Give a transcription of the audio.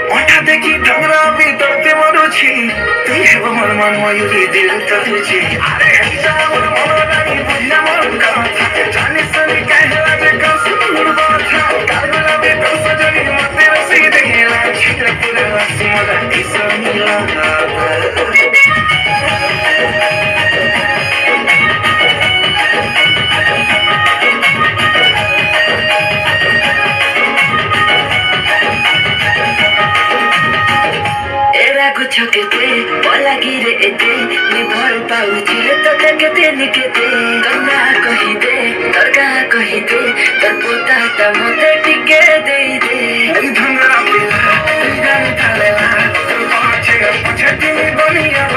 ओठा देखी ढंगरा भी तड़ते मरुछि तुई हेब मोर मन मयूरी दिल तरुछि अरे हंसा मोर मन रानी बुझना मोर कथा जाने सुनी काहे लागे कसुर बाथा कागला में कस जनी मते रसी देला छिर पूरे रस मोरा किसमिला छकेते पला गिरे एते निभर पाउछि तो देखते निकेते कन्ना कहि दे तरका कहि दे तर पोता त मते टिके दे दे धंगरा पिला गान थालेला तो पाछे पछे बनिया